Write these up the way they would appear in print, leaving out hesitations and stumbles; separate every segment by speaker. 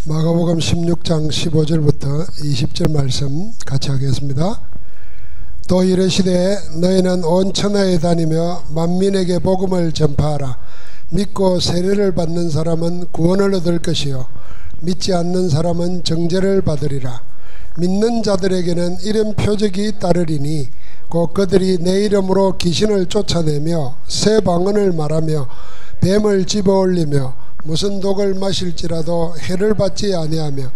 Speaker 1: 마가복음 16장 15절부터 20절 말씀 같이 하겠습니다. 또 이르시되 너희는 온 천하에 다니며 만민에게 복음을 전파하라. 믿고 세례를 받는 사람은 구원을 얻을 것이요 믿지 않는 사람은 정죄를 받으리라. 믿는 자들에게는 이런 표적이 따르리니 곧 그들이 내 이름으로 귀신을 쫓아내며 새 방언을 말하며 뱀을 집어올리며 무슨 독을 마실지라도 해를 받지 아니하며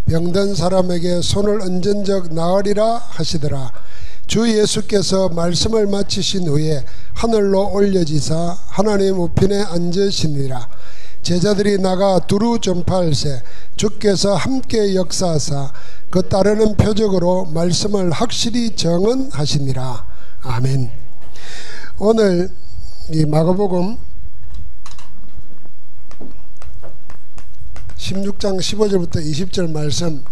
Speaker 1: 병든 사람에게 손을 얹은 적 나으리라 하시더라. 주 예수께서 말씀을 마치신 후에 하늘로 올려지사 하나님 우편에 앉으시니라. 제자들이 나가 두루 전파할세 주께서 함께 역사하사 그 따르는 표적으로 말씀을 확실히 정언하시니라. 아멘. 오늘 이 마가복음 16장 15절부터 20절 말씀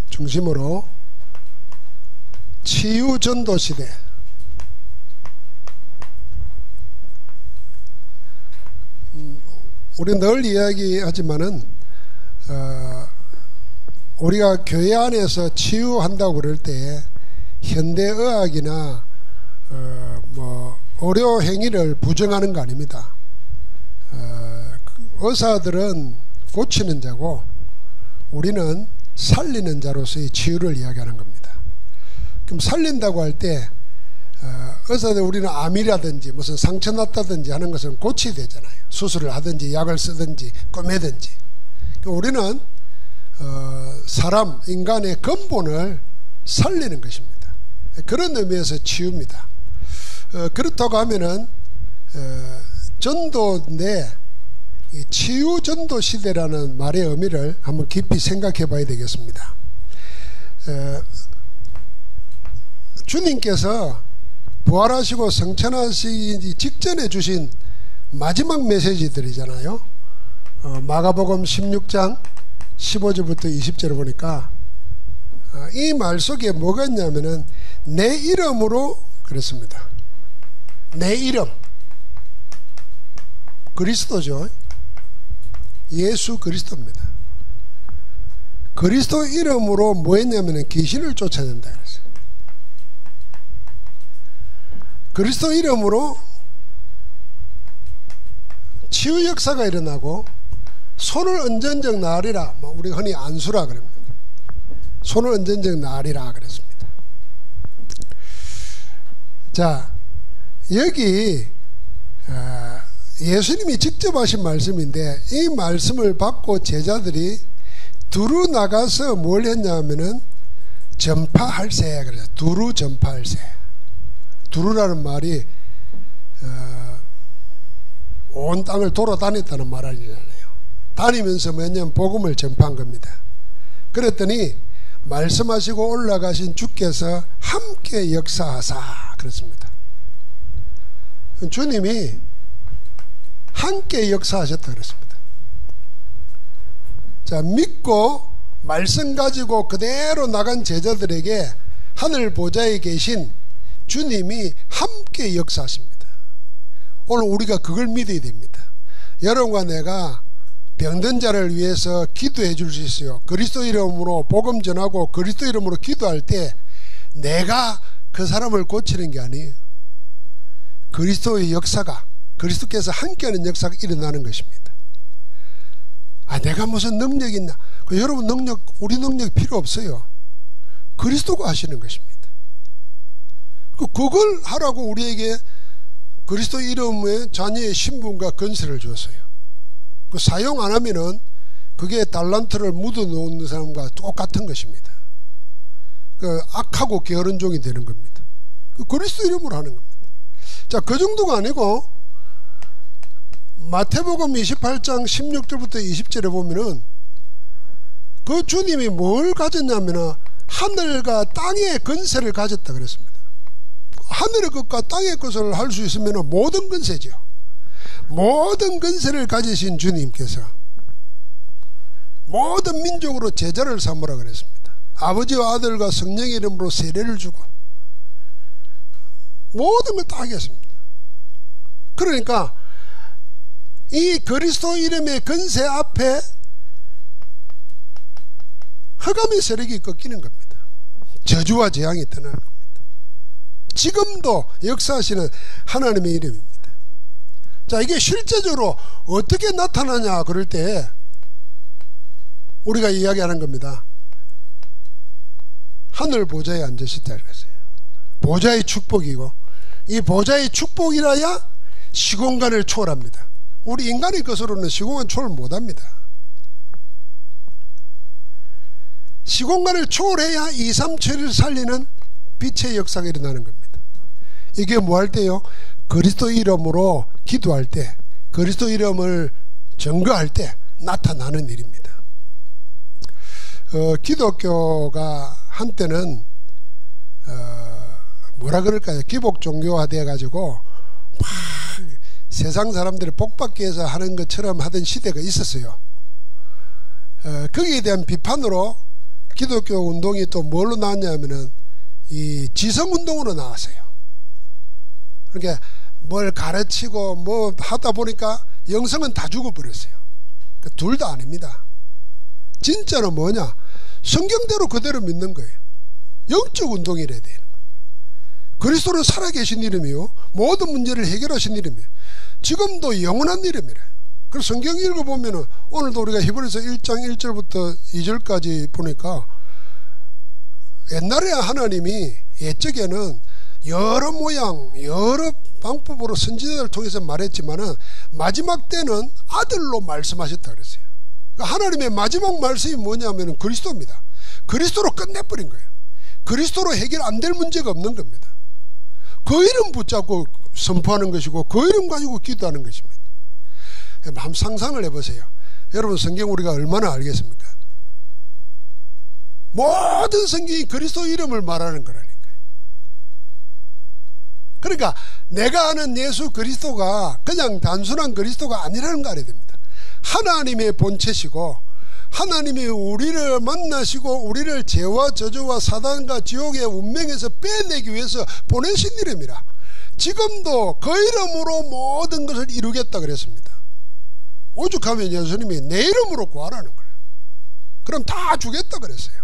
Speaker 1: 중심으로 치유 전도 시대, 우리 늘 이야기하지만은 우리가 교회 안에서 치유한다고 그럴 때 현대의학이나 의료 행위를 부정하는 거 아닙니다. 의사들은 고치는 자고 우리는 살리는 자로서의 치유를 이야기하는 겁니다. 그럼 살린다고 할 때 의사들 우리는 암이라든지 무슨 상처 났다든지 하는 것은 고쳐야 되잖아요. 수술을 하든지 약을 쓰든지 꿰매든지. 우리는 사람 인간의 근본을 살리는 것입니다. 그런 의미에서 치유입니다. 그렇다고 하면은 전도인데 치유 전도 시대라는 말의 의미를 한번 깊이 생각해 봐야 되겠습니다. 주님께서 부활하시고 성천하시기 직전에 주신 마지막 메시지들이잖아요. 마가복음 16장 15절부터 20절을 보니까 이 말 속에 뭐가 있냐면은 내 이름으로 그랬습니다. 내 이름, 그리스도죠. 예수 그리스도입니다. 그리스도 이름으로 뭐 했냐면 귀신을 쫓아낸다 그랬어요. 그리스도 이름으로 치유 역사가 일어나고 손을 얹은 적 나으리라. 우리가 흔히 안수라 그럽니다. 손을 얹은 적 나으리라 그랬습니다. 자, 여기 예수님이 직접 하신 말씀인데 이 말씀을 받고 제자들이 두루 나가서 뭘 했냐면은 전파할세 그래서 두루 전파할세. 두루라는 말이 온 땅을 돌아다녔다는 말 아니잖아요. 다니면서 뭐냐면 복음을 전파한 겁니다. 그랬더니 말씀하시고 올라가신 주께서 함께 역사하사 그랬습니다. 주님이 함께 역사하셨다 그랬습니다. 자, 믿고 말씀 가지고 그대로 나간 제자들에게 하늘 보좌에 계신 주님이 함께 역사하십니다. 오늘 우리가 그걸 믿어야 됩니다. 여러분과 내가 병든 자를 위해서 기도해 줄 수 있어요. 그리스도 이름으로 복음 전하고 그리스도 이름으로 기도할 때 내가 그 사람을 고치는 게 아니에요. 그리스도의 역사가, 그리스도께서 함께하는 역사가 일어나는 것입니다. 내가 무슨 능력이 있나? 여러분 능력, 우리 능력 필요 없어요. 그리스도가 하시는 것입니다. 그걸 하라고 우리에게 그리스도 이름의 자녀의 신분과 권세를 줬어요. 그 사용 안 하면은 그게 달란트를 묻어 놓는 사람과 똑같은 것입니다. 그 악하고 게으른 종이 되는 겁니다. 그리스도 이름으로 하는 겁니다. 자, 그 정도가 아니고 마태복음 28장 16절부터 20절에 보면은 그 주님이 뭘 가졌냐면은 하늘과 땅의 권세를 가졌다 그랬습니다. 하늘의 것과 땅의 것을 할 수 있으면 모든 권세죠. 모든 권세를 가지신 주님께서 모든 민족으로 제자를 삼으라 그랬습니다. 아버지와 아들과 성령의 이름으로 세례를 주고 모든 걸 다 하겠습니다. 그러니까 이 그리스도 이름의 권세 앞에 흑암의 세력이 꺾이는 겁니다. 저주와 재앙이 떠나는 겁니다. 지금도 역사하시는 하나님의 이름입니다. 자, 이게 실제적으로 어떻게 나타나냐 그럴 때 우리가 이야기하는 겁니다. 하늘 보좌에 앉으셨다 그랬어요. 보좌의 축복이고, 이 보좌의 축복이라야 시공간을 초월합니다. 우리 인간의 것으로는 시공간 초월 못합니다. 시공간을 초월해야 2, 3처리를 살리는 빛의 역사가 일어나는 겁니다. 이게 뭐 할 때요? 그리스도 이름으로 기도할 때, 그리스도 이름을 증거할 때 나타나는 일입니다. 기독교가 한때는 뭐라 그럴까요? 기복 종교화 돼 가지고 막 세상 사람들이 복받기 위해서 하는 것처럼 하던 시대가 있었어요. 거기에 대한 비판으로 기독교 운동이 또 뭘로 나왔냐면은 이 지성운동으로 나왔어요. 그러니까 뭘 가르치고 뭐 하다 보니까 영성은 다 죽어버렸어요. 둘 다 아닙니다. 진짜로 뭐냐? 성경대로 그대로 믿는 거예요. 영적 운동이래야 되는 거예요. 그리스도는 살아계신 이름이요, 모든 문제를 해결하신 이름이에요. 지금도 영원한 이름이래요. 그래서 성경 읽어보면은 오늘도 우리가 히브리서 1장 1절부터 2절까지 보니까 옛날에 하나님이 옛적에는 여러 모양 여러 방법으로 선지자들을 통해서 말했지만은 마지막 때는 아들로 말씀하셨다 그랬어요. 그러니까 하나님의 마지막 말씀이 뭐냐면은 그리스도입니다. 그리스도로 끝내버린 거예요. 그리스도로 해결 안 될 문제가 없는 겁니다. 그 이름 붙잡고 선포하는 것이고 그 이름 가지고 기도하는 것입니다. 한번 상상을 해보세요. 여러분, 성경 우리가 얼마나 알겠습니까? 모든 성경이 그리스도 이름을 말하는 거라니까요. 그러니까 내가 아는 예수 그리스도가 그냥 단순한 그리스도가 아니라는 거 알아야 됩니다. 하나님의 본체시고 하나님이 우리를 만나시고 우리를 죄와 저주와 사단과 지옥의 운명에서 빼내기 위해서 보내신 이름이라. 지금도 그 이름으로 모든 것을 이루겠다 그랬습니다. 오죽하면 예수님이 내 이름으로 구하라는 거예요. 그럼 다 주겠다 그랬어요.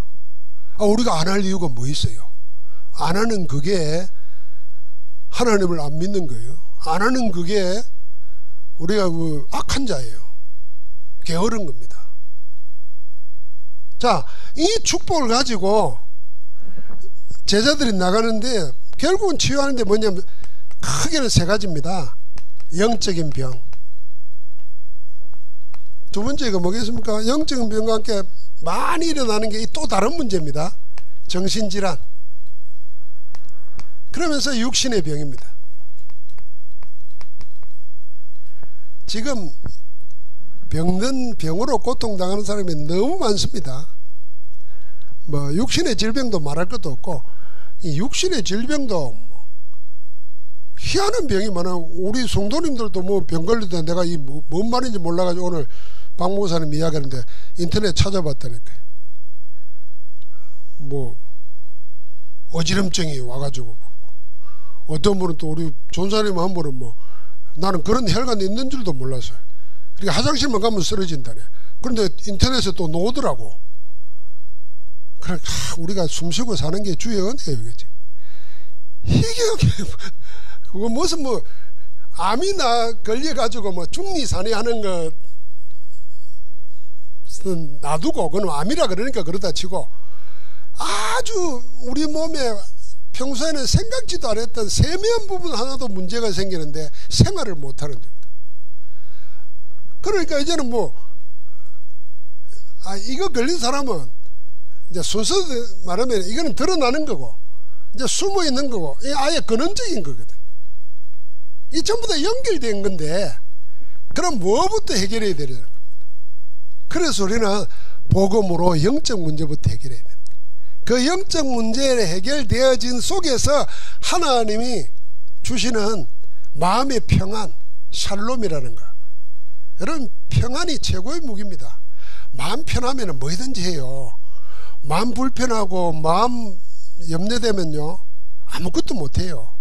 Speaker 1: 우리가 안 할 이유가 뭐 있어요? 안 하는 그게 하나님을 안 믿는 거예요. 안 하는 그게 우리가 그 악한 자예요. 게으른 겁니다. 자, 이 축복을 가지고 제자들이 나가는데 결국은 치유하는데 뭐냐면 크게는 세 가지입니다. 영적인 병. 두 번째가 뭐겠습니까? 영적인 병과 함께 많이 일어나는 게 또 다른 문제입니다. 정신질환. 그러면서 육신의 병입니다. 지금 병든 병으로 고통당하는 사람이 너무 많습니다. 뭐 육신의 질병도 말할 것도 없고, 이 육신의 질병도 희한한 병이 많아요. 우리 성도님들도 뭐 병 걸릴 때 내가 이 뭔 말인지 몰라가지고 오늘 박 목사님 이야기하는데 인터넷 찾아봤다니까요. 뭐 어지럼증이 와가지고, 어떤 분은 또 우리 전사님 한 분은 뭐 나는 그런 혈관이 있는 줄도 몰랐어요. 그러니까 화장실만 가면 쓰러진다네. 그런데 인터넷에 또 나오더라고. 그래, 우리가 숨쉬고 사는 게 주의 은혜예요, 그지? 이게 그거 무슨 뭐 암이나 걸려가지고 뭐 중리산이 하는 거 놔두고 그건 암이라 그러니까 그러다 치고 아주 우리 몸에 평소에는 생각지도 않았던 세밀한 부분 하나도 문제가 생기는데 생활을 못하는 정도. 그러니까 이제는 뭐 이거 걸린 사람은 이제 순서 말하면 이거는 드러나는 거고 이제 숨어 있는 거고 이게 아예 근원적인 거거든. 이 전부 다 연결된 건데 그럼 뭐부터 해결해야 되는 겁니다. 그래서 우리는 복음으로 영적 문제부터 해결해야 됩니다. 그 영적 문제가 해결되어진 속에서 하나님이 주시는 마음의 평안, 샬롬이라는 거. 여러분, 평안이 최고의 무기입니다. 마음 편하면 뭐든지 해요. 마음 불편하고 마음 염려되면요 아무것도 못해요.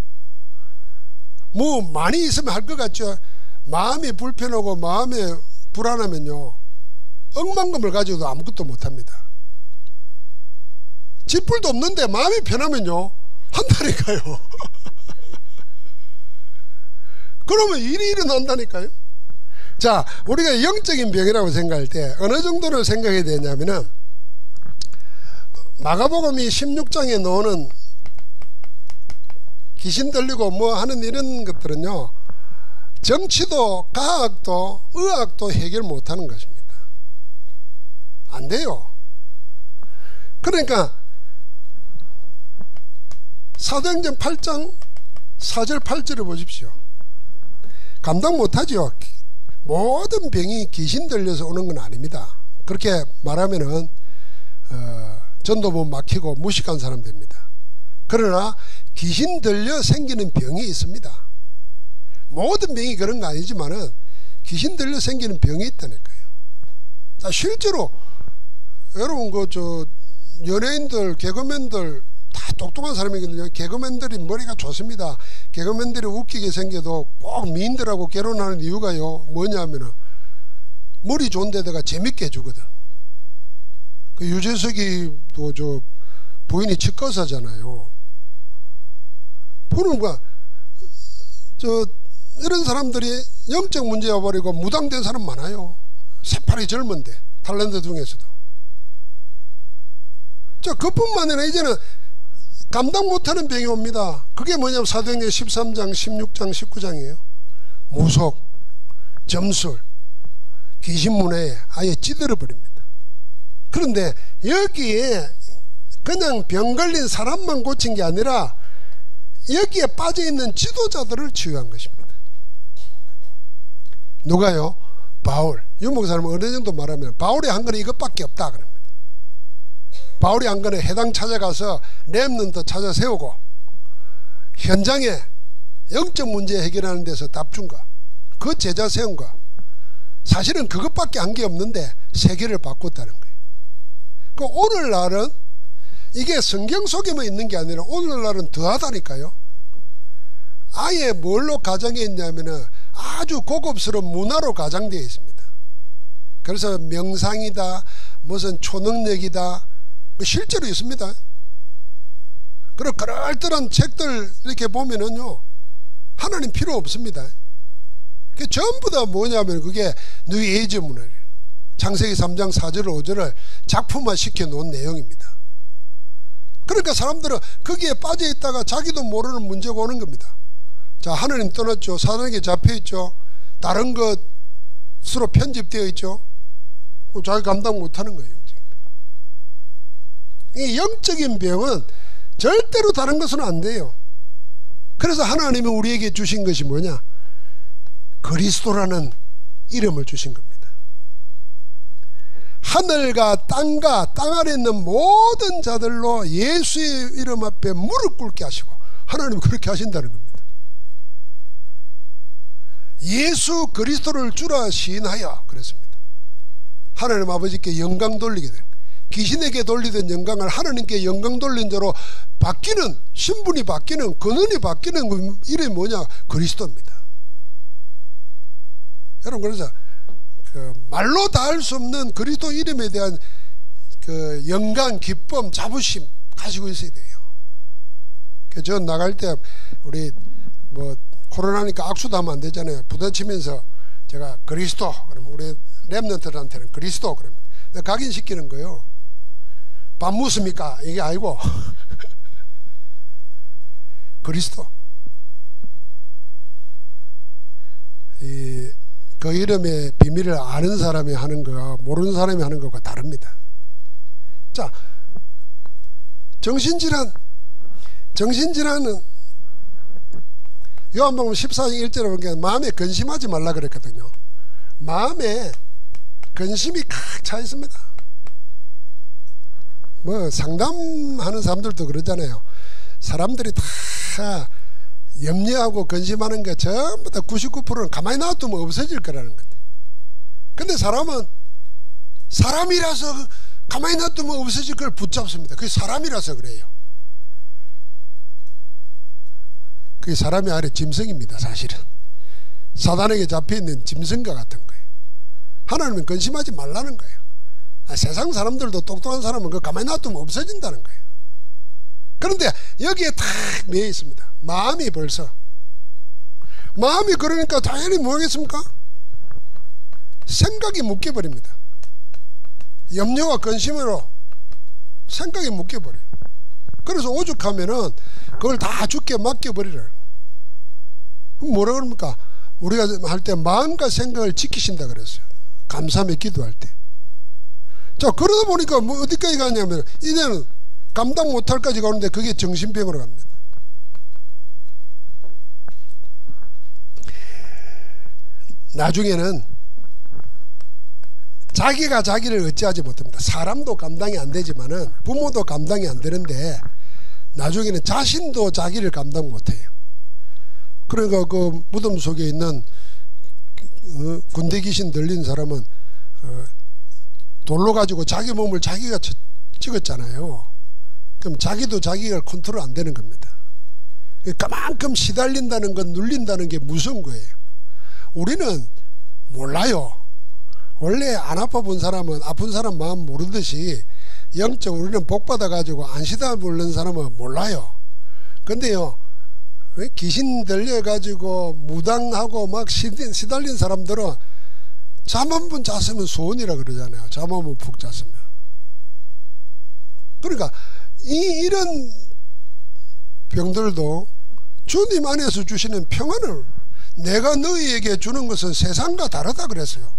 Speaker 1: 뭐 많이 있으면 할 것 같죠. 마음이 불편하고 마음이 불안하면요 억만금을 가지고도 아무것도 못합니다. 쥐뿔도 없는데 마음이 편하면요 한다니까요. 그러면 일이 일어난다니까요. 자, 우리가 영적인 병이라고 생각할 때 어느 정도를 생각해야 되냐면은, 마가복음이 16장에 나오는 귀신 들리고 뭐 하는 이런 것들은요, 정치도 과학도 의학도 해결 못하는 것입니다. 안 돼요. 그러니까 사도행전 8장 4절 8절을 보십시오. 감당 못하죠. 모든 병이 귀신 들려서 오는 건 아닙니다. 그렇게 말하면은 전도부 막히고 무식한 사람 됩니다. 그러나 귀신 들려 생기는 병이 있습니다. 모든 병이 그런 거 아니지만은 귀신 들려 생기는 병이 있다니까요. 실제로 여러분 연예인들, 개그맨들 다 똑똑한 사람이거든요. 개그맨들이 머리가 좋습니다. 개그맨들이 웃기게 생겨도 꼭 미인들하고 결혼하는 이유가요, 뭐냐면은 머리 좋은 데다가 재밌게 해주거든. 그 유재석이도 부인이 치과사잖아요. 보는 거야. 이런 사람들이 영적 문제 와버리고 무당된 사람 많아요. 새파리 젊은데, 탤런트 중에서도. 그뿐만 아니라 이제는 감당 못하는 병이 옵니다. 그게 뭐냐면 사도행전 13장, 16장, 19장이에요. 무속, 점술, 귀신문에 아예 찌들어 버립니다. 그런데 여기에 그냥 병 걸린 사람만 고친 게 아니라 여기에 빠져있는 지도자들을 치유한 것입니다. 누가요? 바울. 유목사님은 어느 정도 말하면 바울이 한 거는 이것밖에 없다 그럽니다. 바울이 한 거는 해당 찾아가서 렘넌트 찾아 세우고 현장에 영적 문제 해결하는 데서 답준 거, 그 제자 세운 거, 사실은 그것밖에 한 게 없는데 세계를 바꿨다는 거예요. 그 오늘날은 이게 성경 속에만 있는 게 아니라 오늘날은 더하다니까요. 아예 뭘로 가정해 있냐면은 아주 고급스러운 문화로 가장되어 있습니다. 그래서 명상이다, 무슨 초능력이다, 실제로 있습니다. 그리고 그럴듯한 책들 이렇게 보면은요, 하나님 필요 없습니다. 그게 전부 다 뭐냐면 그게 뉴에이지 문화예요. 창세기 3장 4절 5절을 작품화 시켜 놓은 내용입니다. 그러니까 사람들은 거기에 빠져 있다가 자기도 모르는 문제가 오는 겁니다. 자, 하나님 떠났죠. 사단에게 잡혀 있죠. 다른 것으로 편집되어 있죠. 자기 감당 못하는 거예요. 이 영적인 병은 절대로 다른 것은 안 돼요. 그래서 하나님이 우리에게 주신 것이 뭐냐? 그리스도라는 이름을 주신 겁니다. 하늘과 땅과 땅 아래 있는 모든 자들로 예수의 이름 앞에 무릎 꿇게 하시고, 하나님이 그렇게 하신다는 겁니다. 예수 그리스도를 주라 시인하여 그랬습니다. 하나님 아버지께 영광 돌리게 됩니다. 귀신에게 돌리던 영광을 하나님께 영광 돌린 자로 바뀌는, 신분이 바뀌는, 근원이 바뀌는 그 이름이 뭐냐? 그리스도입니다. 여러분, 그래서 말로 다 할 수 없는 그리스도 이름에 대한 영광, 기쁨, 자부심 가지고 있어야 돼요. 저 나갈 때 우리 코로나니까 악수도 하면 안 되잖아요. 부딪히면서 제가 그리스도, 그러면 우리 렘넌트들한테는 그리스도 그러면 각인시키는 거예요. 밥 묻습니까? 이게 아니고 그리스도. 그 이름의 비밀을 아는 사람이 하는 거와 모르는 사람이 하는 것과 다릅니다. 자, 정신질환은 요한복음 14장 1절에 보니까 마음에 근심하지 말라 그랬거든요. 마음에 근심이 칵 차 있습니다. 상담하는 사람들도 그러잖아요. 사람들이 다 염려하고 근심하는 게 전부 다 99%는 가만히 놔두면 없어질 거라는 건데, 근데 사람은 사람이라서 가만히 놔두면 없어질 걸 붙잡습니다. 그게 사람이라서 그래요. 그게 사람이 아니라 짐승입니다. 사실은 사단에게 잡혀있는 짐승과 같은 거예요. 하나님은 근심하지 말라는 거예요. 세상 사람들도 똑똑한 사람은 그 가만히 놔두면 없어진다는 거예요. 그런데 여기에 탁 매여 있습니다. 마음이 벌써. 마음이 그러니까 당연히 뭐겠습니까? 생각이 묶여버립니다. 염려와 근심으로 생각이 묶여버려요. 그래서 오죽하면은 그걸 다 주께 맡겨버리라. 뭐라 그럽니까? 우리가 할 때 마음과 생각을 지키신다 그랬어요. 감사하며 기도할 때. 자, 그러다 보니까 뭐 어디까지 가냐면 이제는 감당 못할까지 가는데 그게 정신병으로 갑니다. 나중에는 자기가 자기를 어찌하지 못합니다. 사람도 감당이 안 되지만은 부모도 감당이 안 되는데 나중에는 자신도 자기를 감당 못해요. 그러니까 그 무덤 속에 있는 군대 귀신 들린 사람은 돌로 가지고 자기 몸을 자기가 찍었잖아요. 그럼 자기도 자기가 컨트롤 안 되는 겁니다. 그만큼 시달린다는 건, 눌린다는 게 무서운 거예요. 우리는 몰라요. 원래 안 아파 본 사람은 아픈 사람 마음 모르듯이 영적 우리는 복 받아 가지고 안 시달리는 사람은 몰라요. 근데요, 귀신 들려 가지고 무당하고 막 시달린 사람들은 잠 한 번 잤으면 소원이라 그러잖아요. 잠 한 번 푹 잤으면. 그러니까 이런 병들도 주님 안에서 주시는 평안을, 내가 너희에게 주는 것은 세상과 다르다 그랬어요.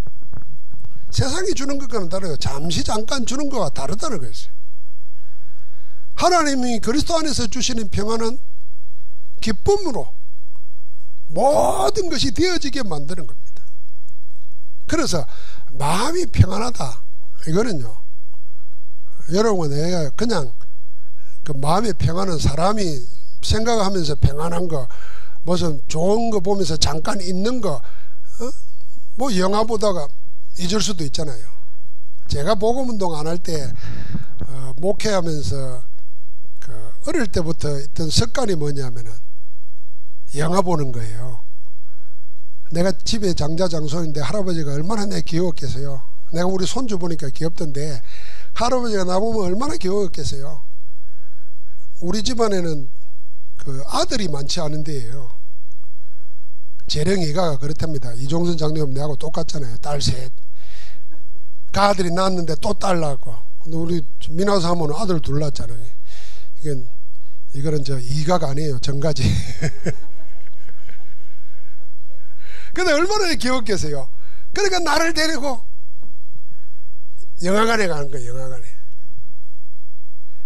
Speaker 1: 세상이 주는 것과는 다르요. 잠시 잠깐 주는 것과 다르다는 거였어요. 하나님이 그리스도 안에서 주시는 평안은 기쁨으로 모든 것이 되어지게 만드는 겁니다. 그래서 마음이 평안하다, 이거는요, 여러분, 내가 그냥 그 마음의 평안은 사람이 생각하면서 평안한 거, 무슨 좋은 거 보면서 잠깐 있는 거, 뭐 영화 보다가 잊을 수도 있잖아요. 제가 복음운동 안 할 때 목회하면서 그 어릴 때부터 있던 습관이 뭐냐면은 영화 보는 거예요. 내가 집에 장자장손인데 할아버지가 얼마나 내 귀여웠겠어요. 내가 우리 손주 보니까 귀엽던데 할아버지가 나보면 얼마나 귀여웠겠어요. 우리 집안에는 그 아들이 많지 않은데요, 재령이가 그렇답니다. 이종선 장로님 내하고 똑같잖아요. 딸 셋. 그 아들이 낳았는데 또 딸 낳고. 근데 우리 민화 사모는 아들 둘 낳았잖아요. 이거는 저 이각 아니에요. 정가지. 근데 얼마나 귀엽겠어요. 그러니까 나를 데리고 영화관에 가는 거예요. 영화관에.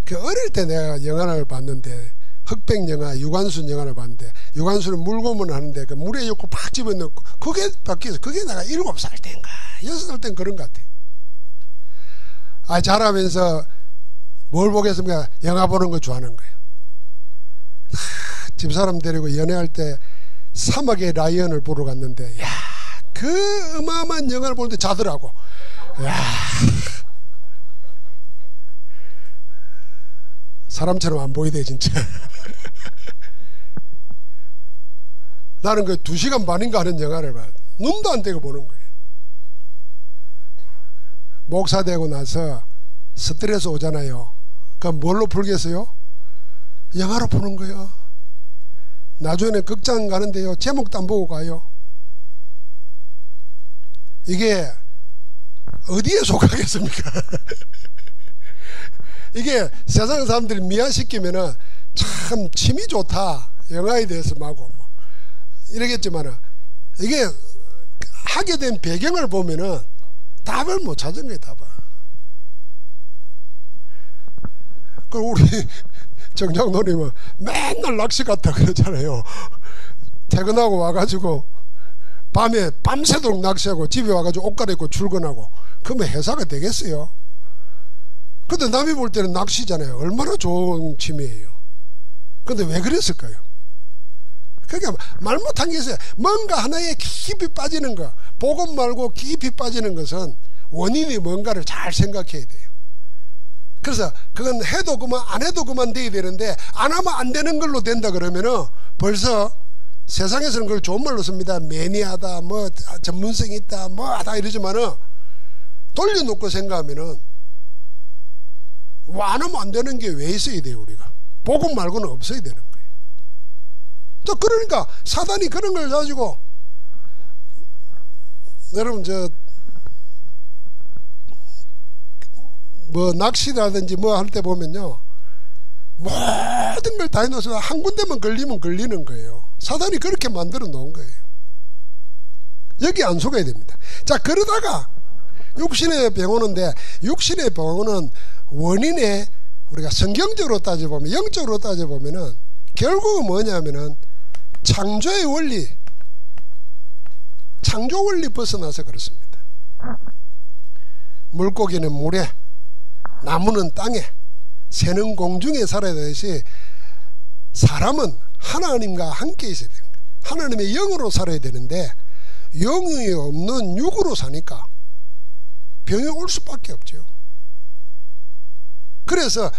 Speaker 1: 그 어릴 때 내가 영화를 봤는데, 흑백 영화, 유관순 영화를 봤는데, 유관순은 물고문 하는데 그 물에 넣고 팍 집어넣고, 그게 바뀌어서, 그게 내가 7살 때인가 6살 때인 그런 것 같아. 자라면서 뭘 보겠습니까? 영화 보는 거 좋아하는 거예요. 집사람 데리고 연애할 때 사막의 라이언을 보러 갔는데, 야, 그 어마어마한 영화를 보는데 자더라고. 야, 사람처럼 안 보이대 진짜. 나는 그 2시간 반인가 하는 영화를 봐. 눈도 안 떼고 보는 거예요. 목사 되고 나서 스트레스 오잖아요. 그럼 뭘로 풀겠어요? 영화로 푸는 거예요. 나중에는 극장 가는데요, 제목도 안 보고 가요. 이게 어디에 속하겠습니까? 이게 세상 사람들이 미화시키면은 참 취미 좋다, 영화에 대해서 마고 뭐 이러겠지만은, 이게 하게 된 배경을 보면은 답을 못 찾은 거예요. 답을. 그 우리 정장노님은 맨날 낚시 갔다 그러잖아요. 퇴근하고 와가지고 밤에 밤새도록 낚시하고 집에 와가지고 옷 갈아입고 출근하고, 그러면 회사가 되겠어요? 근데 남이 볼 때는 낚시잖아요. 얼마나 좋은 취미예요. 근데 왜 그랬을까요? 그러니까 말 못한 게 있어요. 뭔가 하나에 깊이 빠지는 거, 복음 말고 깊이 빠지는 것은 원인이 뭔가를 잘 생각해야 돼요. 그래서 그건 해도 그만 안 해도 그만 돼야 되는데, 안 하면 안 되는 걸로 된다 그러면은 벌써 세상에서는 그걸 좋은 말로 씁니다. 매니아다, 뭐 전문성이 있다, 뭐 하다 이러지만은, 돌려놓고 생각하면은 뭐 안 하면 안 되는 게 왜 있어야 돼요? 우리가 복음 말고는 없어야 되는 거예요. 또 그러니까 사단이 그런 걸 가지고, 여러분 뭐 낚시라든지 뭐 할 때 보면요, 모든 걸 다 해놓아서 한 군데만 걸리면 걸리는 거예요. 사단이 그렇게 만들어 놓은 거예요. 여기 안 속아야 됩니다. 자, 그러다가 육신의 병원인데, 육신의 병원은 원인에 우리가 성경적으로 따져보면, 영적으로 따져보면은 결국은 뭐냐면은 창조의 원리, 창조 원리 벗어나서 그렇습니다. 물고기는 물에, 나무는 땅에, 새는 공중에 살아야 되듯이 사람은 하나님과 함께 있어야 되는 거예요. 하나님의 영으로 살아야 되는데 영이 없는 육으로 사니까 병이 올 수밖에 없죠. 그래서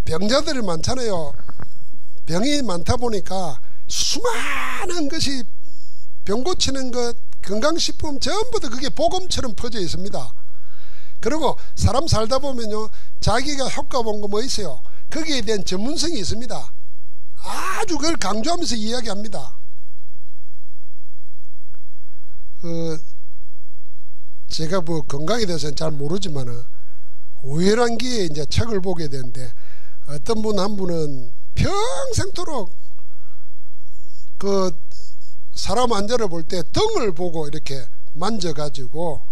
Speaker 1: 병자들이 많잖아요. 병이 많다 보니까 수많은 것이 병 고치는 것, 건강식품 전부 다 그게 복음처럼 퍼져 있습니다. 그리고 사람 살다 보면요, 자기가 효과 본 거 뭐 있어요? 거기에 대한 전문성이 있습니다. 아주 그걸 강조하면서 이야기합니다. 제가 뭐 건강에 대해서는 잘 모르지만은 우열한기에 이제 책을 보게 되는데, 어떤 분 한 분은 평생토록 그 사람 환자를 볼 때 등을 보고 이렇게 만져가지고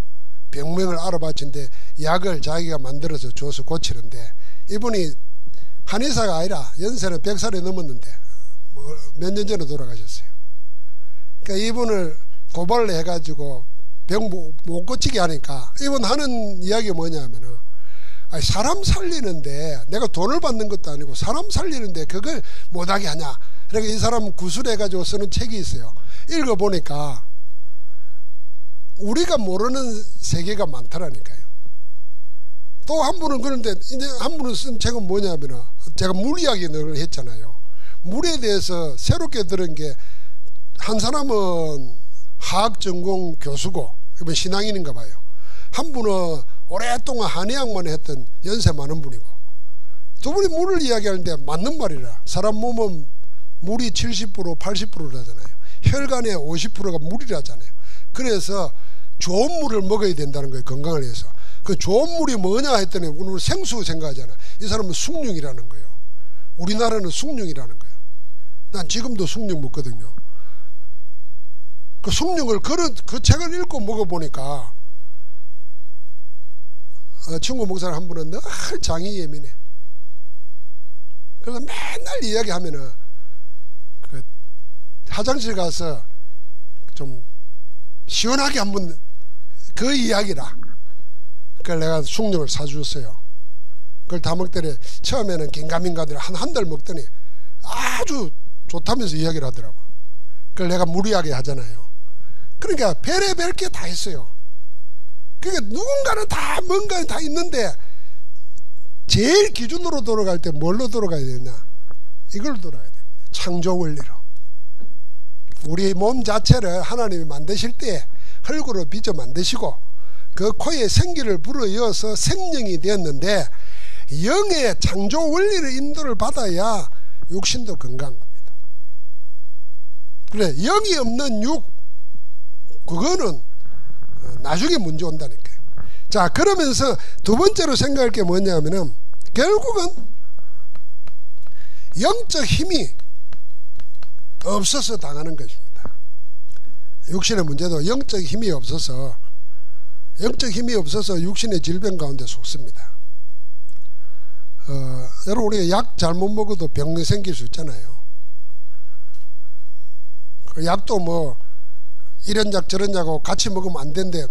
Speaker 1: 병명을 알아봤는데 약을 자기가 만들어서 줘서 고치는데, 이분이 한의사가 아니라 연세는 100살이 넘었는데 뭐 몇 년 전에 돌아가셨어요. 그러니까 이분을 고발을 해가지고 병 못 고치게 하니까 이분 하는 이야기가 뭐냐면은, 아니, 사람 살리는데 내가 돈을 받는 것도 아니고 사람 살리는데 그걸 못하게 하냐. 그러니까 이 사람 구술해가지고 쓰는 책이 있어요. 읽어보니까 우리가 모르는 세계가 많더라니까요. 또 한 분은, 그런데 이제 한 분은 쓴 책은 뭐냐면, 제가 물 이야기 늘 했잖아요. 물에 대해서 새롭게 들은 게, 한 사람은 화학 전공 교수고 이번 신앙인인가 봐요. 한 분은 오랫동안 한의학만 했던 연세 많은 분이고, 두 분이 물을 이야기하는데 맞는 말이라. 사람 몸은 물이 70% 80%라잖아요. 혈관의 50%가 물이라잖아요. 그래서 좋은 물을 먹어야 된다는 거예요, 건강을 위해서. 그 좋은 물이 뭐냐 했더니 오늘 생수 생각하잖아. 이 사람은 숭늉이라는 거예요. 우리나라는 숭늉이라는 거예요. 난 지금도 숭늉 먹거든요. 그 숭늉을 그 책을 읽고 먹어보니까, 친구 목사 한 분은 늘 장이 예민해. 그래서 맨날 이야기하면은 그 화장실 가서 좀 시원하게 한번 그 이야기라. 그걸 내가 숭늉을 사주었어요. 그걸 다 먹더니 처음에는 긴가민가들 한 달 먹더니 아주 좋다면서 이야기를 하더라고. 그걸 내가 무리하게 하잖아요. 그러니까 별의별 게 다 있어요. 그러니까 누군가는 다 뭔가 다 있는데 제일 기준으로 돌아갈 때 뭘로 돌아가야 되냐? 이걸 돌아가야 됩니다. 창조 원리로. 우리 몸 자체를 하나님이 만드실 때 흙으로 빚어 만드시고 그 코에 생기를 불어이어서 생명이 되었는데, 영의 창조 원리를 인도를 받아야 육신도 건강한 겁니다. 그래, 영이 없는 육, 그거는 나중에 문제 온다니까요. 자, 그러면서 두 번째로 생각할 게 뭐냐면은, 결국은 영적 힘이 없어서 당하는 것입니다. 육신의 문제도 영적 힘이 없어서 육신의 질병 가운데 속습니다. 여러분, 우리가 약 잘못 먹어도 병이 생길 수 있잖아요. 그 약도 뭐 이런 약 저런 약하고 같이 먹으면 안 된대,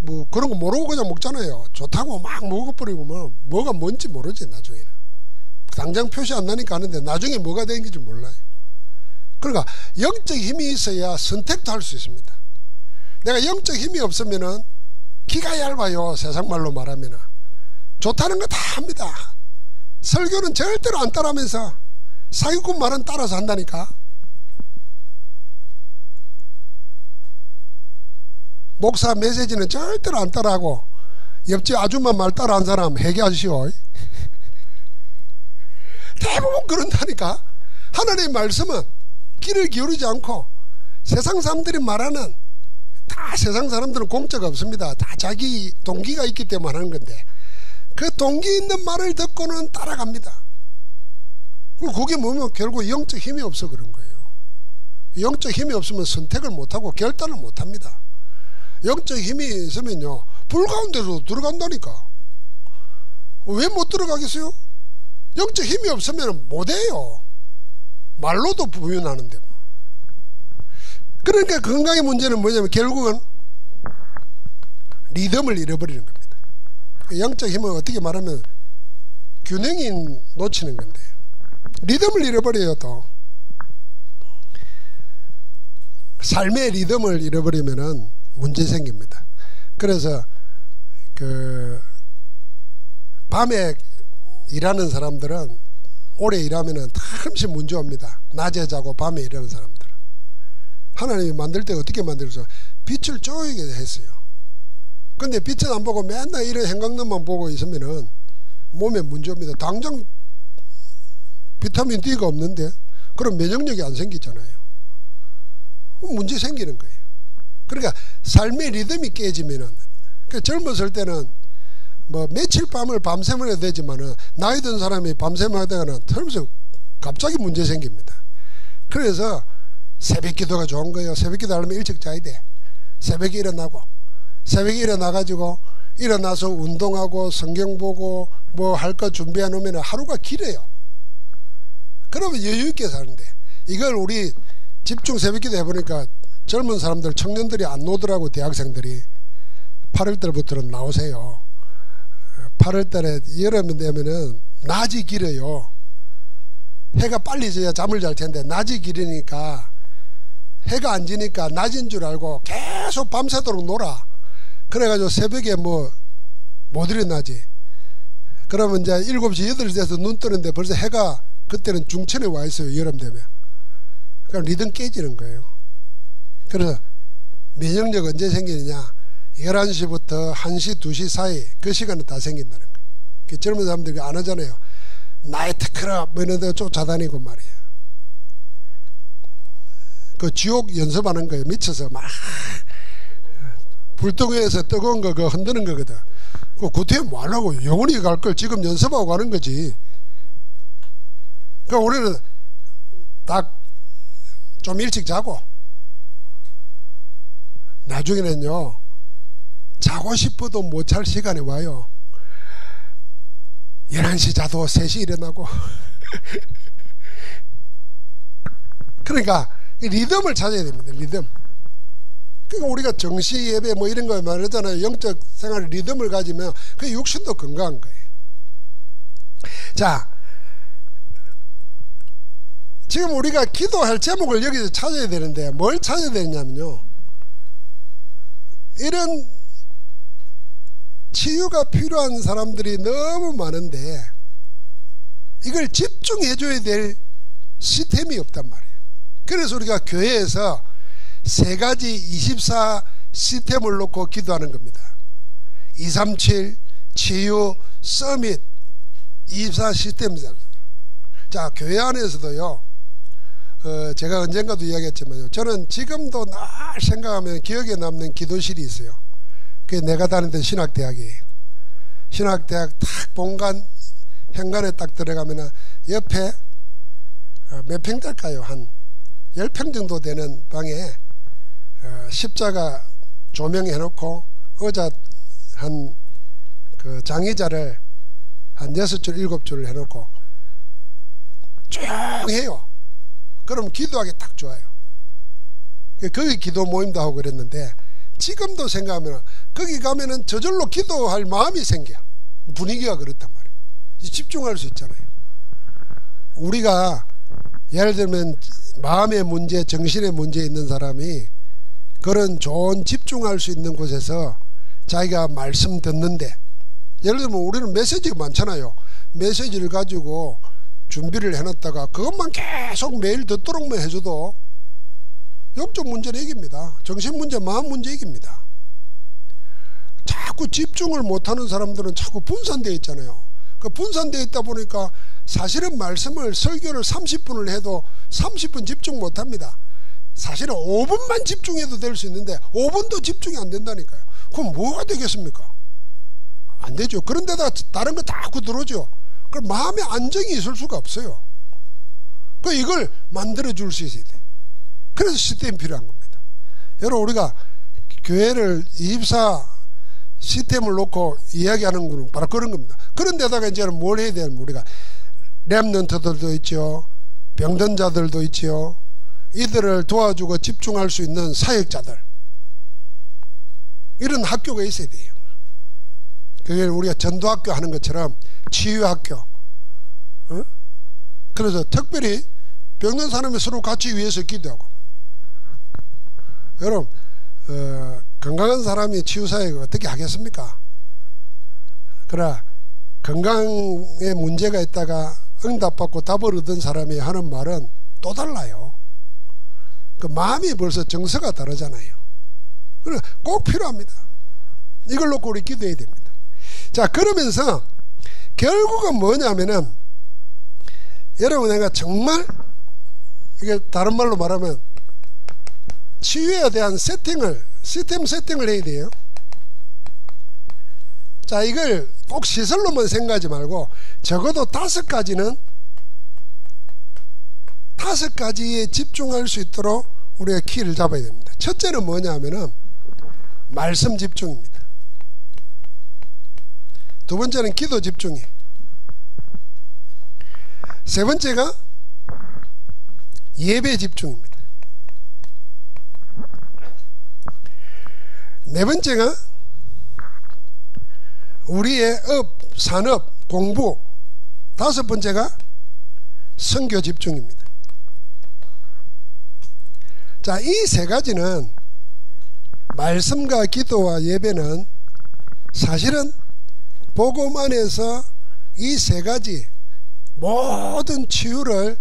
Speaker 1: 뭐 그런 거 모르고 그냥 먹잖아요. 좋다고 막 먹어버리고 뭐가 뭔지 모르지. 나중에는 당장 표시 안 나니까 하는데 나중에 뭐가 되는지 몰라요. 그러니까 영적 힘이 있어야 선택도 할 수 있습니다. 내가 영적 힘이 없으면은 기가 얇아요. 세상 말로 말하면은 좋다는 거 다 합니다. 설교는 절대로 안 따라하면서 사기꾼 말은 따라서 한다니까. 목사 메시지는 절대로 안 따라하고 옆집 아줌마 말 따라한 사람 회개하시오. 대부분 그런다니까. 하나님의 말씀은 귀를 기울이지 않고 세상 사람들이 말하는, 다 세상 사람들은 공짜가 없습니다. 다 자기 동기가 있기 때문에 하는 건데, 그 동기 있는 말을 듣고는 따라갑니다. 그게 뭐면 결국 영적 힘이 없어 그런 거예요. 영적 힘이 없으면 선택을 못하고 결단을 못합니다. 영적 힘이 있으면요, 불 가운데로 들어간다니까. 왜 못 들어가겠어요? 영적 힘이 없으면 못해요. 말로도 부인하는데. 그러니까 건강의 문제는 뭐냐면 결국은 리듬을 잃어버리는 겁니다. 영적 힘은 어떻게 말하면 균형이 놓치는 건데, 리듬을 잃어버려요. 또 삶의 리듬을 잃어버리면은 문제 생깁니다. 그래서 그 밤에 일하는 사람들은 오래 일하면은 한없이 문제 옵니다. 낮에 자고 밤에 일하는 사람들은. 하나님이 만들 때 어떻게 만들어서 빛을 쪼이게 했어요. 근데 빛은 안 보고 맨날 이런 형광등만 보고 있으면은 몸에 문제 옵니다. 당장 비타민 D가 없는데 그럼 면역력이 안 생기잖아요. 문제 생기는 거예요. 그러니까 삶의 리듬이 깨지면은, 그러니까 젊었을 때는 뭐 며칠 밤을 밤새면 해도 되지만은 나이 든 사람이 밤새면 하다가는 털면서 갑자기 문제 생깁니다. 그래서 새벽 기도가 좋은 거예요. 새벽 기도 하려면 일찍 자야 돼. 새벽에 일어나고, 새벽에 일어나가지고 일어나서 운동하고 성경 보고 뭐 할 거 준비해 놓으면 하루가 길어요. 그러면 여유있게 사는데, 이걸 우리 집중 새벽 기도 해보니까 젊은 사람들, 청년들이 안 노더라고. 대학생들이 8월달부터는 나오세요. 8월달에 여름이 되면은 낮이 길어요. 해가 빨리 져야 잠을 잘 텐데 낮이 길으니까, 해가 안 지니까 낮인 줄 알고 계속 밤새도록 놀아. 그래가지고 새벽에 뭐 못 일어나지. 그러면 이제 7시 8시에서 눈 뜨는데 벌써 해가 그때는 중천에 와 있어요. 여름 되면. 그러니까 리듬 깨지는 거예요. 그래서 면역력 언제 생기느냐, 11시부터 1시 2시 사이 그 시간에 다 생긴다는 거예요. 젊은 사람들이 안 하잖아요. 나이트클럽 뭐 이런 데 쫓아다니고 말이에요. 그 지옥 연습하는 거예요. 미쳐서 막 불덩이에서 뜨거운 거 그거 흔드는 거거든. 그 구태에 뭐 하려고, 영원히 갈 걸 지금 연습하고 가는 거지. 그러니까 우리는 딱 좀 일찍 자고, 나중에는요 자고 싶어도 못 잘 시간이 와요. 11시 자도 3시 일어나고 그러니까 리듬을 찾아야 됩니다. 리듬. 그러니까 우리가 정시 예배 뭐 이런 거 말하잖아요. 영적 생활 리듬을 가지면 그 육신도 건강한 거예요. 자, 지금 우리가 기도할 제목을 여기서 찾아야 되는데 뭘 찾아야 되냐면요, 이런 치유가 필요한 사람들이 너무 많은데 이걸 집중해 줘야 될 시스템이 없단 말이에요. 그래서 우리가 교회에서 3가지 24 시스템을 놓고 기도하는 겁니다. 237 치유 서밋 24 시스템이잖아요. 자, 교회 안에서도요, 제가 언젠가도 이야기했지만요, 저는 지금도 늘 생각하면 기억에 남는 기도실이 있어요. 그게 내가 다니던 신학대학이에요. 신학대학 딱 본관 현관에 딱 들어가면 옆에 몇 평짜리일까요? 한 10평 정도 되는 방에 십자가 조명해 놓고 의자 한 그 장의자를 한 6줄 7줄을 해 놓고 조용해요. 그럼 기도하기 딱 좋아요. 거기 기도 모임도 하고 그랬는데 지금도 생각하면 거기 가면은 저절로 기도할 마음이 생겨. 분위기가 그렇단 말이에요. 집중할 수 있잖아요. 우리가 예를 들면 마음의 문제, 정신의 문제 있는 사람이 그런 좋은 집중할 수 있는 곳에서 자기가 말씀 듣는데, 예를 들면 우리는 메시지가 많잖아요. 메시지를 가지고 준비를 해놨다가 그것만 계속 매일 듣도록만 해줘도 영적 문제는 이깁니다. 정신 문제, 마음 문제 이깁니다. 자꾸 집중을 못하는 사람들은 자꾸 분산되어 있잖아요. 그 분산되어 있다 보니까 사실은 말씀을 설교를 30분을 해도 30분 집중 못합니다. 사실은 5분만 집중해도 될 수 있는데 5분도 집중이 안 된다니까요. 그럼 뭐가 되겠습니까? 안 되죠. 그런데다 다른 거 다 들어오죠. 그럼 마음의 안정이 있을 수가 없어요. 그 이걸 만들어 줄 수 있어야 돼. 그래서 시스템이 필요한 겁니다. 여러분, 우리가 교회를 24 시스템을 놓고 이야기하는 거는 바로 그런 겁니다. 그런데다가 이제는 뭘 해야 되냐면, 우리가 렘넌트들도 있죠, 병든 자들도 있죠, 이들을 도와주고 집중할 수 있는 사역자들, 이런 학교가 있어야 돼요. 그게 우리가 전도학교 하는 것처럼 치유학교. 그래서 특별히 병든 사람이 서로 같이 위해서 기도하고. 여러분, 건강한 사람이 치유사역을 어떻게 하겠습니까? 그러나 건강에 문제가 있다가 응답받고 답을 얻은 사람이 하는 말은 또 달라요. 그 마음이 벌써 정서가 다르잖아요. 그래, 꼭 필요합니다. 이걸 놓고 우리 기도해야 됩니다. 자, 그러면서 결국은 뭐냐면은, 여러분, 내가 정말 이게 다른 말로 말하면 치유에 대한 시스템 세팅을 해야 돼요. 자, 이걸 꼭 시설로만 생각하지 말고 적어도 5가지는 5가지에 집중할 수 있도록 우리가 키를 잡아야 됩니다. 첫째는 뭐냐면은 말씀 집중입니다. 두 번째는 기도 집중이에요. 세 번째가 예배 집중입니다. 네 번째가 우리의 산업, 공부. 다섯 번째가 선교 집중입니다. 자, 이 세 가지는, 말씀과 기도와 예배는 사실은 복음 안에서 이 세 가지 모든 치유를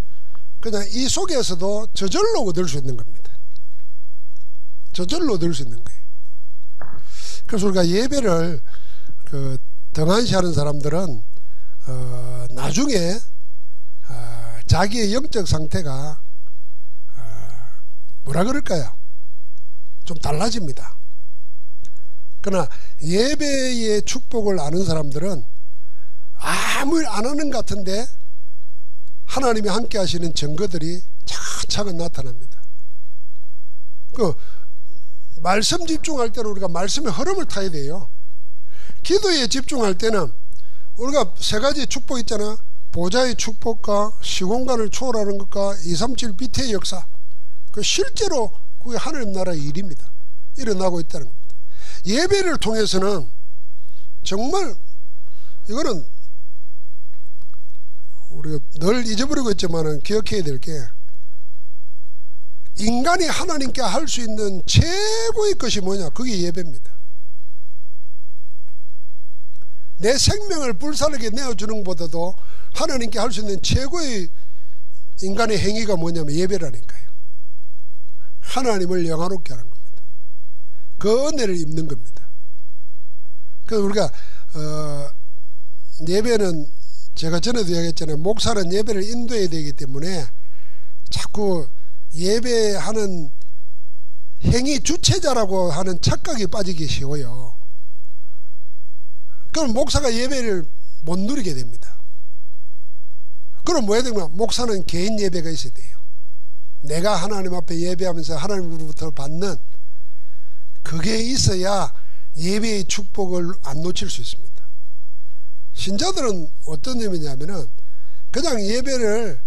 Speaker 1: 그냥 이 속에서도 저절로 얻을 수 있는 겁니다. 저절로 얻을 수 있는 거예요. 그래서 우리가 예배를 등한시하는 사람들은 나중에 자기의 영적 상태가 뭐라 그럴까요? 좀 달라집니다. 그러나 예배의 축복을 아는 사람들은 아무 일 안 하는 것 같은데 하나님이 함께 하시는 증거들이 차근차근 나타납니다. 그 말씀 집중할 때는 우리가 말씀의 흐름을 타야 돼요. 기도에 집중할 때는 우리가 세 가지 축복 있잖아. 보좌의 축복과 시공간을 초월하는 것과 237 빛의 역사. 그 실제로 그게 하나님 나라의 일입니다. 일어나고 있다는 겁니다. 예배를 통해서는 정말 이거는 우리가 늘 잊어버리고 있지만은 기억해야 될 게, 인간이 하나님께 할 수 있는 최고의 것이 뭐냐? 그게 예배입니다. 내 생명을 불살르게 내어주는 것보다도 하나님께 할 수 있는 최고의 인간의 행위가 뭐냐면 예배라니까요. 하나님을 영화롭게 하는 겁니다. 그 은혜를 입는 겁니다. 그래서 우리가 예배는, 제가 전에도 얘기했잖아요. 목사는 예배를 인도해야 되기 때문에 자꾸 예배하는 행위 주체자라고 하는 착각이 빠지기 쉬워요. 그럼 목사가 예배를 못 누리게 됩니다. 그럼 뭐 해야 되냐? 목사는 개인 예배가 있어야 돼요. 내가 하나님 앞에 예배하면서 하나님으로부터 받는 그게 있어야 예배의 축복을 안 놓칠 수 있습니다. 신자들은 어떤 의미냐면은 그냥 예배를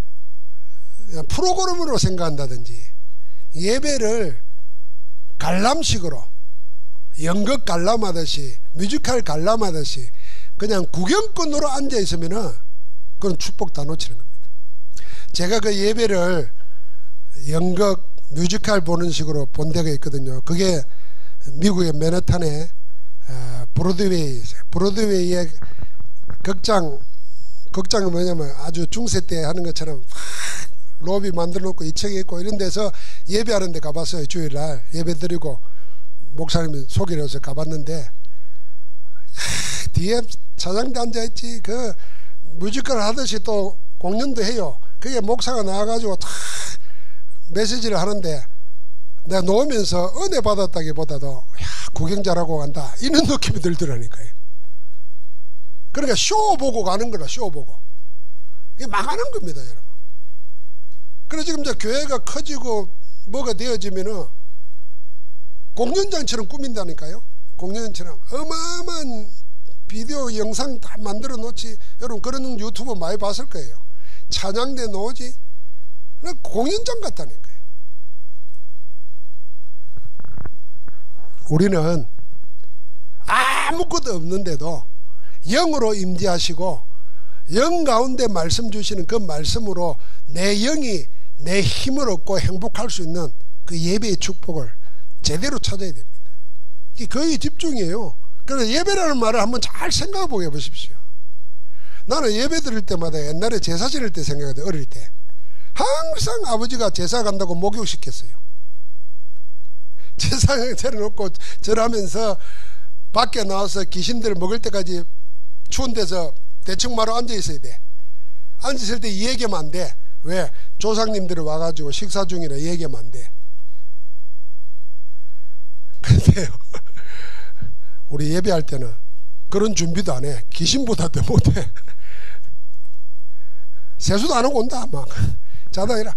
Speaker 1: 그냥 프로그램으로 생각한다든지, 예배를 관람식으로 연극 관람하듯이, 뮤지컬 관람하듯이 그냥 구경꾼으로 앉아 있으면은 그건 축복 다 놓치는 겁니다. 제가 그 예배를 연극 뮤지컬 보는 식으로 본 데가 있거든요. 그게 미국의 맨해튼에 브로드웨이의 극장은 뭐냐면 아주 중세 때 하는 것처럼 로비 만들어 놓고 2층에 있고 이런 데서 예배하는 데 가봤어요. 주일날 예배 드리고 목사님이 소개를 해서 가봤는데, 뒤에 차장대 앉아있지. 그 뮤지컬 하듯이 또 공연도 해요. 그게 목사가 나와가지고 다 메시지를 하는데 내가 놓으면서 은혜 받았다기보다도 야, 구경 잘하고 간다 이런 느낌이 들더라니까요. 그러니까 쇼 보고 가는 거라. 쇼 보고 이게 망하는 겁니다, 여러분. 그래서 지금 이제 교회가 커지고 뭐가 되어지면은 공연장처럼 꾸민다니까요. 공연장처럼 어마어마한 비디오 영상 다 만들어 놓지. 여러분 그런 유튜브 많이 봤을 거예요. 찬양대 놓지. 공연장 같다니까요. 우리는 아무것도 없는데도 영으로 임재하시고 영 가운데 말씀 주시는 그 말씀으로 내 영이 내 힘을 얻고 행복할 수 있는 그 예배의 축복을 제대로 찾아야 됩니다. 이게 거의 집중이에요. 그래서 예배라는 말을 한번 잘 생각해 보게 해보십시오. 나는 예배 드릴 때마다 옛날에 제사 지낼 때 생각해요. 어릴 때 항상 아버지가 제사 간다고 목욕시켰어요. 제사 차려놓고 절하면서 밖에 나와서 귀신들 먹을 때까지 추운 데서 대충 마루 앉아 있어야 돼. 앉았을 때 얘기하면 안 돼. 왜? 조상님들이 와가지고 식사 중이라 얘기하면 안 돼. 근데요, 우리 예배할 때는 그런 준비도 안 해. 귀신보다도 못해. 세수도 안 하고 온다. 막 자다 일어나.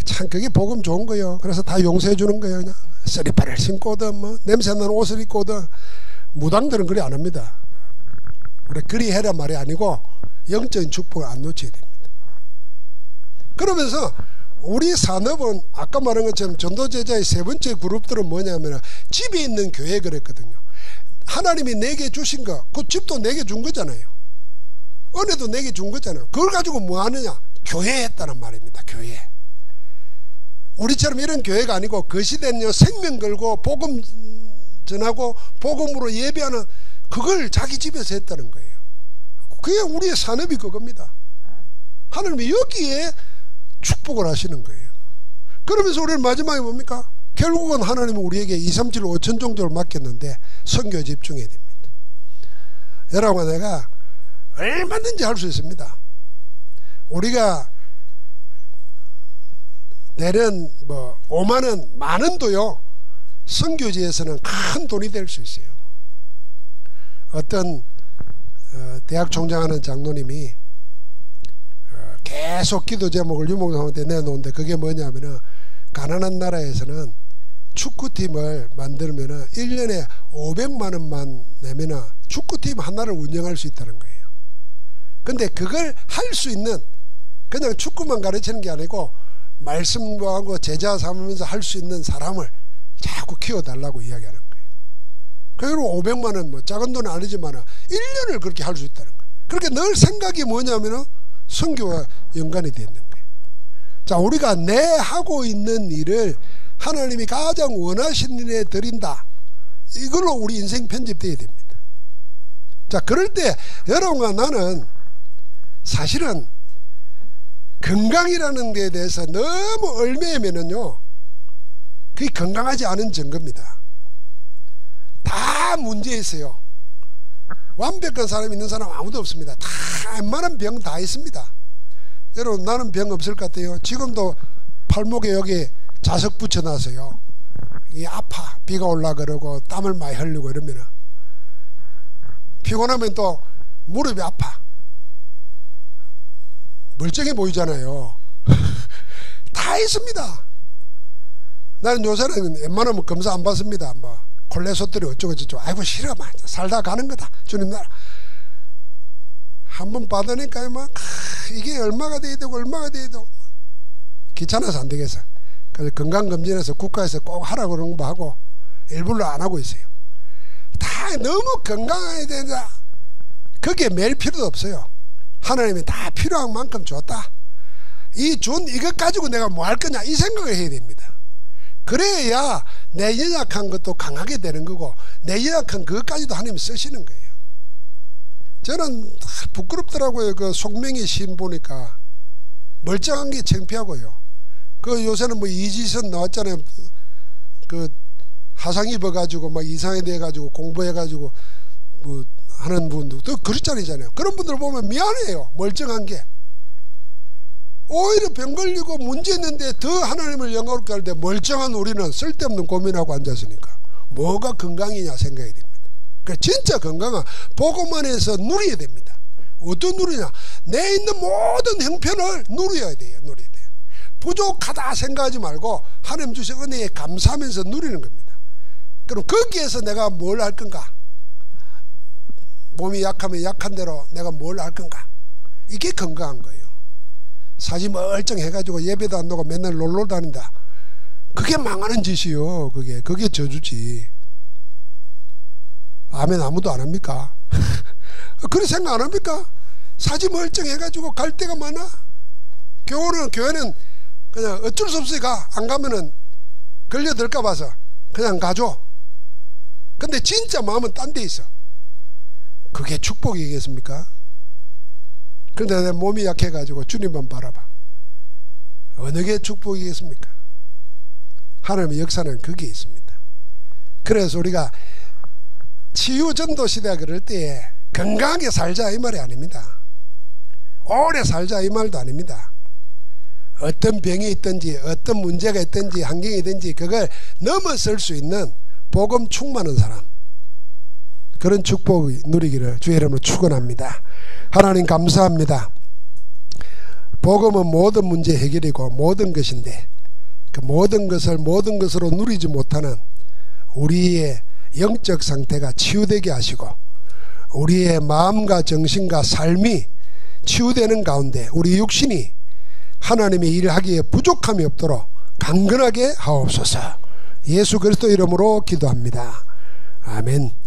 Speaker 1: 참 그게 복음 좋은 거예요. 그래서 다 용서해 주는 거예요. 그냥 쓰리팔을 신고 오든 뭐 냄새나는 옷을 입고 오든. 무당들은 그리 안 합니다. 우리 그리 해라 말이 아니고 영적인 축복을 안 놓쳐야 됩니다. 그러면서 우리 산업은 아까 말한 것처럼 전도제자의 세 번째 그룹들은 뭐냐면 집에 있는 교회 그랬거든요. 하나님이 내게 주신 거, 그 집도 내게 준 거잖아요. 은혜도 내게 준 거잖아요. 그걸 가지고 뭐 하느냐? 교회 했다는 말입니다. 교회. 우리처럼 이런 교회가 아니고 그 시대는요, 생명 걸고 복음 전하고 복음으로 예배하는 그걸 자기 집에서 했다는 거예요. 그게 우리의 산업이 그겁니다. 하나님이 여기에 축복을 하시는 거예요. 그러면서 우리는 마지막에 뭡니까? 결국은 하나님은 우리에게 2, 3, 7, 5천 정도를 맡겼는데 선교에 집중해야 됩니다. 여러분과 내가 얼마든지 할 수 있습니다. 우리가 내는 뭐 5만원, 만원도요 선교지에서는 큰 돈이 될 수 있어요. 어떤 대학 총장하는 장로님이 계속 기도 제목을 유목사한테 내놓는데 그게 뭐냐면은 가난한 나라에서는 축구팀을 만들면은 1년에 500만원만 내면은 축구팀 하나를 운영할 수 있다는 거예요. 근데 그걸 할 수 있는, 그냥 축구만 가르치는 게 아니고 말씀과 하고 제자 삼으면서 할 수 있는 사람을 자꾸 키워달라고 이야기하는 거예요. 그리고 500만원 뭐 작은 돈은 아니지만 1년을 그렇게 할 수 있다는 거예요. 그렇게 늘 생각이 뭐냐면은 선교와 연관이 되어 있는 거예요. 자, 우리가 내 하고 있는 일을 하나님이 가장 원하시는 일에 드린다. 이걸로 우리 인생 편집되어야 됩니다. 자, 그럴 때 여러분과 나는 사실은 건강이라는 데에 대해서 너무 얽매이면은요, 그게 건강하지 않은 증거입니다. 다 문제 있어요. 완벽한 사람이 있는 사람 아무도 없습니다. 다 웬만한 병 다 있습니다. 여러분, 나는 병 없을 것 같아요. 지금도 팔목에 여기 자석 붙여놨어요. 이 아파. 비가 올라 그러고 땀을 많이 흘리고 이러면은 피곤하면 또 무릎이 아파. 멀쩡해 보이잖아요. 다 있습니다. 나는 요새는 웬만하면 검사 안 받습니다. 뭐 콜레스테롤이 어쩌고 저쩌고. 아이고 싫어. 살다 가는 거다. 주님 나라. 한번 받으니까 막 이게 얼마가 돼야 되고 얼마가 돼야 되고 귀찮아서 안 되겠어. 그래서 건강검진에서 국가에서 꼭 하라고 그런 거 하고 일부러 안 하고 있어요. 다 너무 건강해야 된다. 그게 매일 필요도 없어요. 하나님이 다 필요한 만큼 줬다. 이 준 이것 가지고 내가 뭐 할 거냐 이 생각을 해야 됩니다. 그래야 내 연약한 것도 강하게 되는 거고 내 연약한 그것까지도 하나님이 쓰시는 거예요. 저는 부끄럽더라고요. 그 속명의 시인 보니까 멀쩡한 게 창피하고요. 그 요새는 뭐 이지선 나왔잖아요. 그 화상 입어가지고 막 이상이 돼가지고 공부해가지고 뭐 하는 분도 또 그릇자리잖아요. 그런 분들 보면 미안해요. 멀쩡한 게. 오히려 병 걸리고 문제 있는데 더 하나님을 영광롭게 할 때 멀쩡한 우리는 쓸데없는 고민하고 앉았으니까 뭐가 건강이냐 생각이 됩니다. 그러니까 진짜 건강은 복음 안에서 누려야 됩니다. 어떤 누리냐? 내 있는 모든 형편을 누려야 돼요. 누려야 돼요. 부족하다 생각하지 말고 하나님 주신 은혜에 감사하면서 누리는 겁니다. 그럼 거기에서 내가 뭘 할 건가? 몸이 약하면 약한 대로 내가 뭘 할 건가? 이게 건강한 거예요. 사지 멀쩡해가지고 예배도 안 나고 맨날 놀러 다닌다. 그게 망하는 짓이요. 그게 저주지. 아멘 아무도 안 합니까? 그런 생각 안 합니까? 사지 멀쩡해가지고 갈 데가 많아. 교회는 그냥 어쩔 수 없으니까 안 가면은 걸려들까 봐서 그냥 가죠. 근데 진짜 마음은 딴 데 있어. 그게 축복이겠습니까? 그런데 내 몸이 약해가지고 주님만 바라봐. 어느 게 축복이겠습니까? 하나님의 역사는 거기에 있습니다. 그래서 우리가 치유전도 시대가 그럴 때에 건강하게 살자 이 말이 아닙니다. 오래 살자 이 말도 아닙니다. 어떤 병이 있든지 어떤 문제가 있든지 환경이 있든지 그걸 넘어설 수 있는 복음 충만한 사람, 그런 축복을 누리기를 주의 이름으로 축원합니다. 하나님 감사합니다. 복음은 모든 문제 해결이고 모든 것인데 그 모든 것을 모든 것으로 누리지 못하는 우리의 영적 상태가 치유되게 하시고 우리의 마음과 정신과 삶이 치유되는 가운데 우리 육신이 하나님의 일을 하기에 부족함이 없도록 강건하게 하옵소서. 예수 그리스도 이름으로 기도합니다. 아멘.